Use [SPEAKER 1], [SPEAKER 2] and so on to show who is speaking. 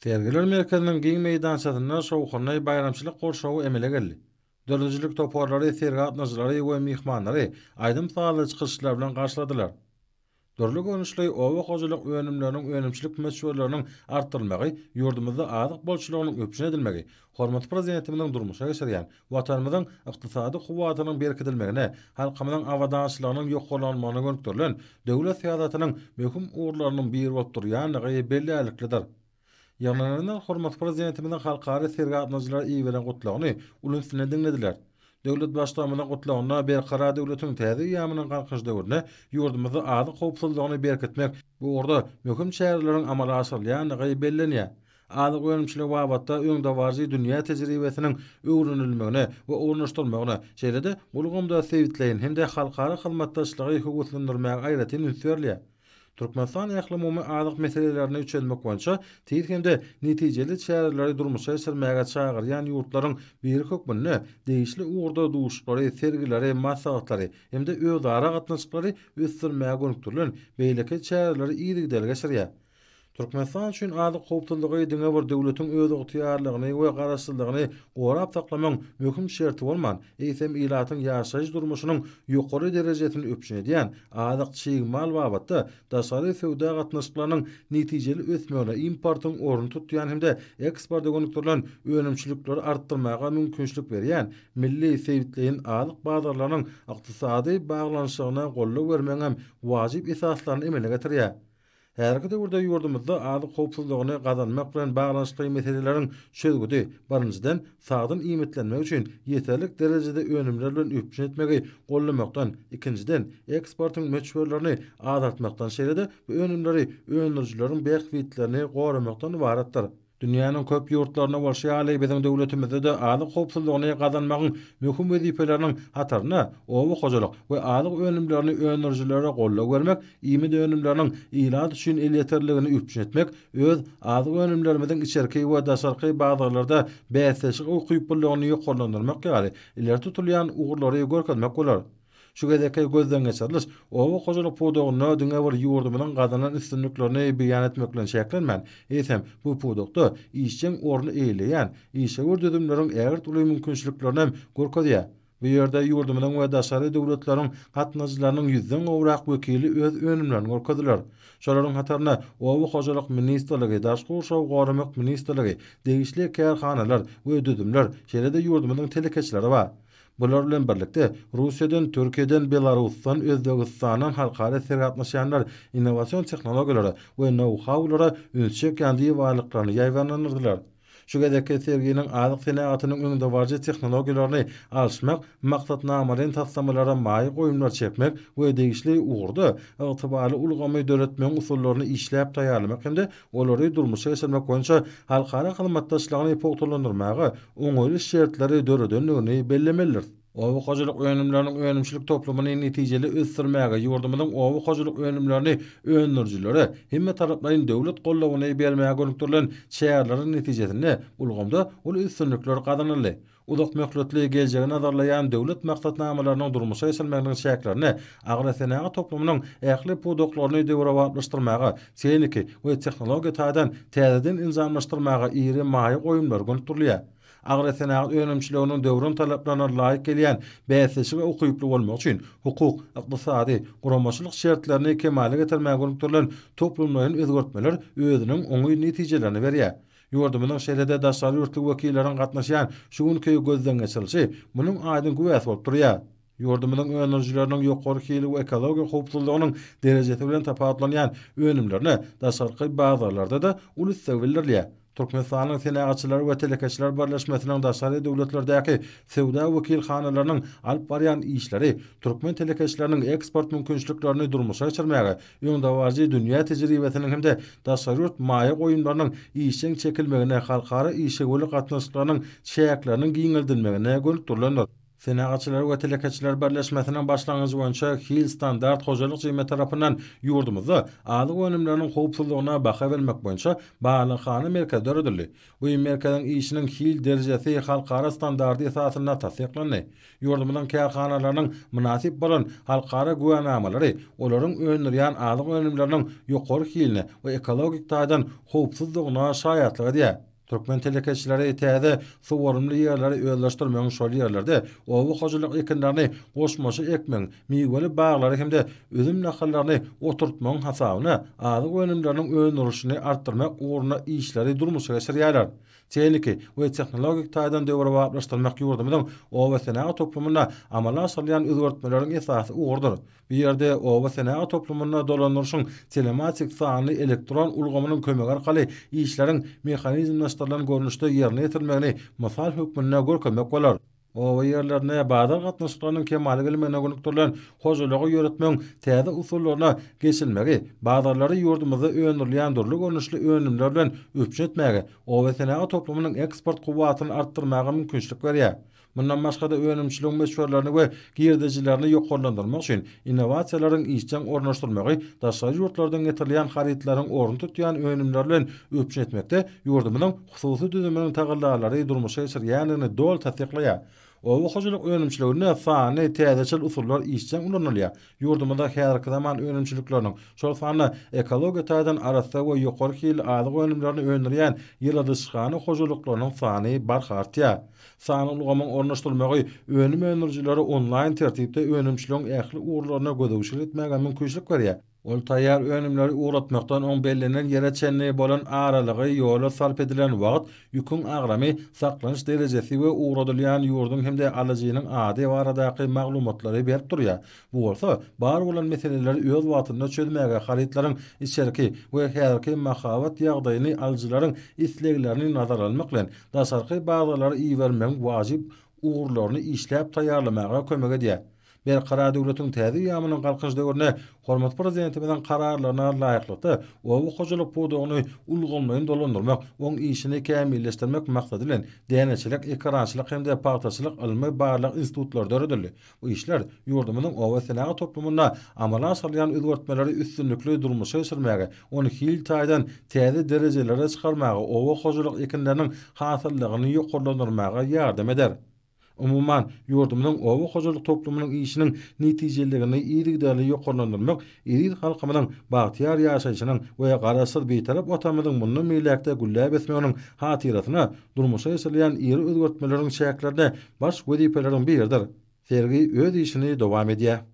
[SPEAKER 1] Tergiler merkezinin giň meýdançasyna şowkurnay bayramçylyk gorşawy emele geldi. Dördüncülük toporlary, sergi atnaçylary we mihmanlary aýdym sagaly çykyşlar bilen garşyladylar. Dörlü görnüşli owa hojalyk önümleriniň önümçilik meşgulleriniň artdyrylmagy, ýurdumyzda azyk bolçulugynyň öpüşine edilmegi, hormatly prezidentimiziň durmuşa geçirýän watanymyzyň ykdysady kuwatynyň berkidilmegine, halkymyzyň awadaşlygynyň ýoklanmagyna gönderilen döwlet syýasatynyň möhüm uğurlarynyň biri bolup durýanlygy belläliklidir. Ýanlaryna hormat prezidentimizin halkary sergi atnaçylary iýilen gutlagyny ulun üstüne diňlediler. Döwlet başçymyzyň gutlagyna berkara döwletiň täze ýamynyň galkyş döwrüne ýurdumyzda azyk howpsuzlygyny berkitmek bu orada möhüm şäherleriň amala asyrylýanlygy bellenýär. Azyk önümçilik wabatda öňde barjy dünýä tejribesiniň öwrenilmegine we ornaşdyrmagyna, şeýle-de bulgumda sewitleýin hemde halkara hyzmatdaşlygy hukuklandyrmagy gaýratyny ünsürlýär. Türkmenistan ählimi azyk meselelerini üçelmek boýunça tez hemde netijeli şäherleri durmuşa geçirmäge çagyrýan ýurtlaryň biri hökmünde değişli uğurda duşlary, sergileri, maslahatlary hemde özara gatnaşyklary ösdürmäge gönükdirilen beýleki şäherleri ýygydaly geçirýär. Türkmenistan üçin azyk howpsuzlygy diňe bir döwletiň öz ygtyýarlygyny we garaşsyzlygyny gorap saklamaň möhüm şerti bolman, eýsem ilatyň ýaşaýyş durmuşynyň ýokary derejesini öpüşine diýen azyk çygymal babatda daşary sowda gatnaşyklarynyň netijeli ösmegine importyň orny tutýan hemde eksporta gönükdirilen önümçilikleri artdyrmaga mümkinçilik berýän milli sewitleýin azyk bazarlarynyň ykdysady baglanyşygyna golluk bermeňem wajyp esaslaryny emele getirýär. Herki döwürde ýurdumyzda azyk howpsuzlygyny gazanmak bilen baglanyşly meseleleriň çözgüdi barynjydan sagdyn iýmitlenmek üçin ýeterlik derejede önümler bilen öpüşin etmegi gollamakdan, ikinciden eksportyň meçhullerini azaltmakdan şeýle-de bu önümleri öňürjüleriň beýikliklerini goramakdan ibaratdyr. Dünýäniň köp ýurtlaryna bolşaýaly biziň döwletimizde de azyk howpsuzlygyny gazanmagyň möhüm wezipeleriniň hatarına owa hojalyk we azyk önümlerini öňürjülere golluk bermek, iými önümleriniň ilad üçin elýeterligini öpüşin etmek, öz azyk önümlerimiziň içerki we daşarky bazarlarda bäsleşik ukyp bolýanyny ýoklandyrmak ýaly ileri tutulýan ugurlary görkezmek bolar. Şu gezeke gözden geçirilir. Owa hojalyk pudogyny diňe bir ýurdumynyň gazanan üstünliklerini beýan etmek bilen şäklenmän. Eýsem bu pudokda işçiň orny eýleýän, işe gördüdümleriň ägert uly mümkinçiliklerini görkezýär. Bu ýerde ýurdumynyň we daşary döwletleriň gatnaşyklarynyň 100den gowrak wekili öz önümlerini görkezdiler. Şolaryň hataryna owa hojalyk ministrligi, daşky uşaw goramak ministrligi, degişli kärhanalar we düdümler, şeýle-de ýurdumynyň telekeçleri bar. Bular bilen birlikde Russiýadan, Türkiýeden, Belarusdan, Özbegistandan halkara sergi atnaşýanlar innowasiýon tehnologiýalary we know-how'lara ölçek ýandy barlyklaryny ýaýwanlanyrdylar. Şu gezeke serginiň azyk senatynyň öňünde barjy tehnologiýalaryny alşmak, maksatnamalaryn taslamalara maýyk oýunlar çekmek we degişli ugurda ygtybarly ulgamy döretmeň usullaryny işläp taýýarlamak hemde olary durmuşa geçirmek boýunça halkara hyzmatdaşlygyny pogtalandyrmagy oňoýly şertleri döredenligini bellemelidir. Owa hojalyk önümleriniň önümçilik toplumyny netijeli ösdürmäge ýurdumynyň owa hojalyk önümlerini öňürjülere hemme taraplaryň döwlet gollawyny bermäge gönükdirilen şäherleriň netijesinde ulgamda ol üstünlikler gazanyldy. Uzak möhletli geljegi nazarlayan döwlet maksatnamalarynyň durmuşa geçirilmeginiň şäklerini agrarsenäge toplumynyň ähli pudoklaryny döwrewatlaşdyrmaga, çeýniki we tehnologiýa taýdan täzeden inzamlaşdyrmaga iri maýyk oýunlar gönükdirilýär. Agrarsenäge önümçiliginiň döwrün talaplaryna laýyk gelýän bäsleşik we ukyply bolmak üçin hukuk, ykdysady, guramaçylyk şertlerini kemale getirmäge gönükdirilen toplumlaryň özgertmeler özüniň oňy netijelerini berýär. Ýurdumynyň şeýle-de daşary ýurtlyk wekilleriň gatnaşýan şu günki gözden geçirilişi munyň aýdyn güwäs bolup durýar. Ýurdumynyň öňürjüleriniň ýokary hili we ekologiýa howpsuzlygynyň derejesi bilen tapatlanýan önümlerini daşarky bazarlarda da ulus sevilirler. Türkmenistanyň senagatçylary we telekeçiler birleşmesiniň daşary döwletlerdäki sewda wekilhanalarynyň alyp barýan işleri türkmen telekeçileriniň eksport mümkinçiliklerini durmuşa geçirmäge, ýöňde barjy dünýä tejribesiniň hemde daşary ýurt maýyk oýunlarynyň işçiň çekilmegine, halkara işe gölik gatnaşyklarynyň şäherleriniň giňeldilmegine gönükdirilendir. Senagaçylar we telekeçiler berleşmesining başlangyjy boýunça Hil Standart Hojalyk Jymy tarapyndan ýurdumyzda alyk önümleriniň howpsuzlygyna baha bermek boýunça baýlykhana merkez döredildi. Bu merkeziň işiniň Hil derejesi halkara standardy esasyna tasdiklandy. Ýurdumyň kärhanalarynyň münasip bolan halkara güwanamalary olaryň öňürýän alyk önümleriniň ýokary Hilini we ekologik taýdan howpsuzlygyna şaýatlyk edýär. Türkmen telekeçileri täze suwarymly ýerleri öýleşdirmeň şol ýerlerde owa hojalyk ekinlerini goşmaşy ekmeň, miweli baglary hemde özüm nahallaryny oturtmaň hasabyna alyk önümleriniň öňürüşini artdyrmak uğruna işleri durmuşa geçirýärler. Tehniki we tehnologik taýdan döwre wagtlaşdyrmak ýurdumyň owa senagat toplumyna amala aşyrýan özgertmeleriň esasy ugurdur. Bir ýerde owa senagat toplumyna dolanýarşyň telematik sany elektron ulgamynyň kömegi arkaly işleriň mehanizmleşdirilen görnüşde ýerine ýetirmegini mysal hökmünde görkemek bolar. Owa ýerlerine bazar gatnaşyklarynyň kemaly gelmegine gönükdirilen hojalygy ýöretmeň täze usullaryna geçilmegi, bazarlary ýurdumyzda öňürlýän durly görnüşli önümler bilen öpüşetmegi, owa senagat toplumynyň eksport kuwwatyny artdyrmagy mümkinçilik berýär. Bundan başga da önümçiligiň meşwerlerini we girdejilerini ýokarlandyrmak üçin innovasiýalaryň işçiň ornaşdyrmagy, daşary ýurtlardan getirilýän haritlaryň orny tutýan önümler bilen öpüşetmekde ýurdumynyň hususy düzüminiň tagallalary durmuşa geçirýändigini dol tasdikleýär. Owa hojalyk önümçiligine sany täzeçil usullar işçiň ulanylýar. Ýurdumyzda häzirki zaman önümçilikleriniň şol sany ekologiýa taýdan arasy we ýokary hil alyk önümlerini öňürýän ýyladyşgany hojalyklarynyň sany barhartýar. Sany ulgamyň ornaşdyrylmagy önüm öňürjileri onlaýn tertipde önümçiligiň ähli uğurlaryna gödäwçilik etmäge mümkinçilik berýär. Ol taýýar önümleri uğratmakdan oň bellenen ýere çenli bolan aralygy ýola sarp edilen wagt, ýüküň agramy, saklanış derejesi we uğradylýan ýurdun hemde alyjynyň ady baradaky maglumatlary berip durýar. Bu bolsa bar bolan meseleleri öz wagtynda çözmäge, haritlaryň içerki we häzirki mahawat ýagdaýyny alyjylaryň isleglerini nazara almak bilen daşarky bagdalary iýermek wajyp uğurlaryny işläp taýýarlamaga kömek edýär. Berqara döwletiň täze ýamynyň galkyş döwrüne hormat prezidenti bilen kararlaryna laýyklykda owa hojalyk pudugyny ulgamlaýyn dolandyrmak, oň işini kämilleşdirmek maksady bilen däneçilik, ekrançylyk hemde paýtaçylyk ilmi barlyk institutlar döredildi. Bu işler ýurdumynyň owa senagat toplumyna amala aşyrýan özgertmeleri üstünlikli durmuşa geçirmäge, ony hil taýdan täze derejelere çykarmaga, owa hojalyk ekinleriniň hasyllygyny ýokarlandyrmaga ýardam eder. Umuman ýurdumynyň owa hojalyk toplumynyň işiniň netijeligini ýerigdäli ýokarlandyrmak, ýeril halkymynyň bagtyar ýaşaýyşynyň we garaşsyz beýtarap otamynyň munny meýlekde gülläp esmeginiň hatyrasyna durmuşa geçirilýän ýeri özgertmeleriň şäklerine baş wezipeleriň biridir. Sergi öz işini dowam edýär.